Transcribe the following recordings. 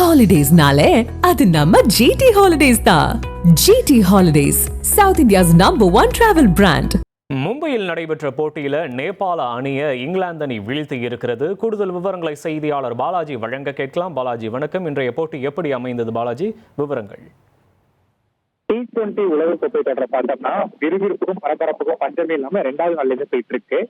ஹாலிடேஸ்னாலே அது நம்ம ஜிடி ஹாலிடேஸ் தான். GT holidays, south India's #1 travel brand. மும்பையில் நடைபெற்ற போட்டியில் நேபாள அணியை இங்கிலாந்து அணி வீழ்த்தி இருக்கிறது. கூடுதல் விவரங்களை செய்தியாளர் பாலாஜி வழங்க கேட்கலாம். பாலாஜி வணக்கம். இன்றைய போட்டி எப்படி அமைந்தது பாலாஜி, விவரங்கள்? T20 உலகக்கோப்பை தொடரை பார்த்தோம்னா விறுவிறுப்புக்கும் பரபரப்புக்கும் பஞ்சமே இல்லாம 2வது நாள்ல இருந்து போயிட்டு இருக்கு.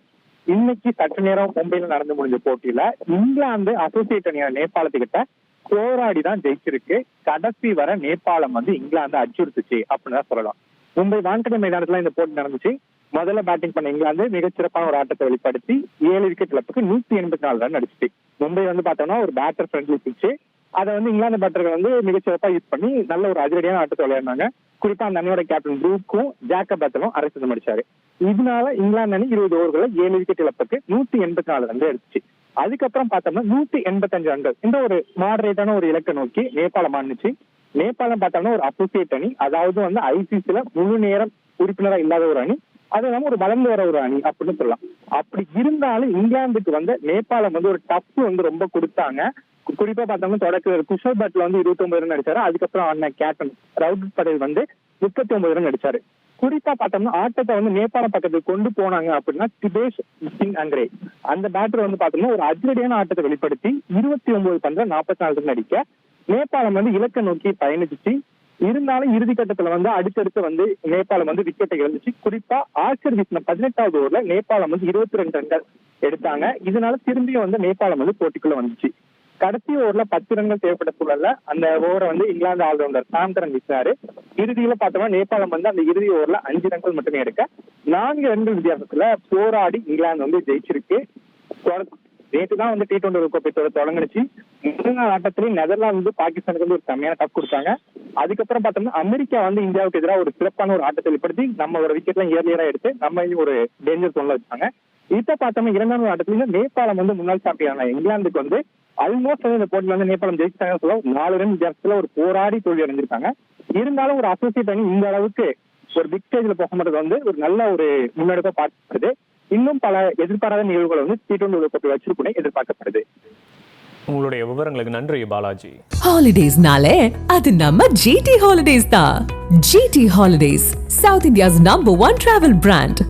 இன்னைக்கு சற்று நேரம் மும்பையில நடந்து முடிஞ்ச போட்டியில இங்கிலாந்து அசோசியேட் அணியான நேபாளத்துக்கிட்ட போராடி தான் ஜெயிச்சிருக்கு. கடைசி வர நேபாளம் இங்கிலாந்து அச்சுறுத்துச்சு அப்படின்னு தான் சொல்லலாம். மும்பை வான்கடை மைதானத்துல இந்த போட்டி நடந்துச்சு. முதல்ல பேட்டிங் பண்ண இங்கிலாந்து மிகச்சிறப்பான ஒரு ஆட்டத்தை வெளிப்படுத்தி 7 விக்கெட் இழப்புக்கு 184 ரன் அடிச்சுட்டு. மும்பை பார்த்தோம்னா ஒரு பேட்டர் ஃப்ரெண்ட்லி பிச்சு. அதை இங்கிலாந்து பேட்டர்கள் மிகச்சிறப்பா யூஸ் பண்ணி நல்ல ஒரு அதிரடியான ஆட்டத்தை விளையாடினாங்க. குறிப்பா அந்த அணியோட கேப்டன் ப்ரூக்கும் ஜாக்கப் பேத்தலும் அரைச்சது முடிச்சாரு. இதனால இங்கிலாந்து அணி 20 ஓவர்களை 7 விக்கெட் இழப்புக்கு 184 ரன் எடுத்துச்சு. அதுக்கப்புறம் பார்த்தோம்னா 185 ரன்கள் இந்த ஒரு மாடரேட்டான ஒரு இலக்கை நோக்கி நேபாளம் ஆண்டுச்சு. நேபாளம் பார்த்தோம்னா ஒரு அசோசியேட் அணி, அதாவது ஐசிசில முழு நேரம் உறுப்பினராக இல்லாத ஒரு அணி, அது இல்லாம ஒரு வளர்ந்து வர ஒரு அணி அப்படின்னு சொல்லலாம். அப்படி இருந்தாலும் இங்கிலாந்துக்கு நேபாளம் ஒரு டஃப் ரொம்ப கொடுத்தாங்க. குறிப்பா பார்த்தோம்னா தொடக்க குஷல் பட்ல 29 ரன் அடிச்சாரு. அதுக்கப்புறம் அண்ணன் கேப்டன் ரவுட் படேல் 39 ரன் அடிச்சாரு. குறிப்பா பார்த்தோம்னா ஆட்டத்தை நேபாள பக்கத்துக்கு கொண்டு போனாங்க அப்படின்னா திபேஷ் சிங் அங்கரே அந்த பேட்டர் பார்த்தோம்னா ஒரு அதிரடியான ஆட்டத்தை வெளிப்படுத்தி 29 பந்துல 44 ரன் அடிக்க நேபாளம் இலக்கை நோக்கி பயணிச்சு. இருந்தாலும் இறுதி கட்டத்துல அடுத்தடுத்து நேபாளம் விக்கெட்டை இழந்துச்சு. குறிப்பா ஆர்ச்சர் வீசின 18வது ஓவர்ல நேபாளம் 22 ரன்கள் எடுத்தாங்க. இதனால திரும்பியும் நேபாளம் போட்டிக்குள்ள வந்துச்சு. கடைசி ஓவர்ல 10 ரன்கள் தேவைப்பட்ட சூழல்ல அந்த ஓவரை இங்கிலாந்து ஆல்ரவுண்டர் சாந்தரன் வீசினாரு. இறுதியில பார்த்தோம்னா நேபாளம் அந்த இறுதி ஓவர்ல 5 ரன்கள் மட்டுமே எடுக்க 4 ரன்கள் வித்தியாசத்துல போராடி இங்கிலாந்து ஜெயிச்சிருக்கு. நேற்று தான் T20 உலகக்கோப்பை தொடங்குச்சு. முதல் நாள் ஆட்டத்திலேயே நெதர்லாந்து பாகிஸ்தானுக்கு ஒரு செம்மையான டஃப் கொடுத்தாங்க. அதுக்கப்புறம் பார்த்தோம்னா அமெரிக்கா இந்தியாவுக்கு எதிராக ஒரு சிறப்பான ஒரு ஆட்டத்தை வெளிப்படுத்தி நம்ம ஒரு விக்கெட்லாம் ஏர்லியரா எடுத்து நம்ம ஒரு டேஞ்சர் ஜோன்ல வச்சாங்க. இப்ப பார்த்தோம்னா 2வது ஆட்டத்துல நேபாளம் முன்னாள் சாம்பியனான இங்கிலாந்துக்கு ஆல்மோஸ்ட் இந்த போட்டியில நேபாளம் ஜெயிச்சாங்க சொல்ல 4 ரன் வித்தியாசத்துல ஒரு போராடி தோல்வி அடைஞ்சிருக்காங்க. இருந்தாலும் ஒரு அசோசியேட் அணி இந்த அளவுக்கு ஒரு பிக் ஸ்டேஜ்ல போகும்போது ஒரு நல்ல ஒரு முன்னெடுப்பா பார்க்கப்படுது. இன்னும் பல எதிர்பாராத நிகழ்வுகள் T20 உலகக்கோப்பை வச்சிருக்குனே எதிர்பார்க்கப்படுது. உங்களுடைய விவரங்களுக்கு நன்றி பாலாஜி. ஹாலிடேஸ்னாலே அது நம்ம ஜிடி ஹாலிடேஸ் தான். GT holidays, south India's #1 travel brand.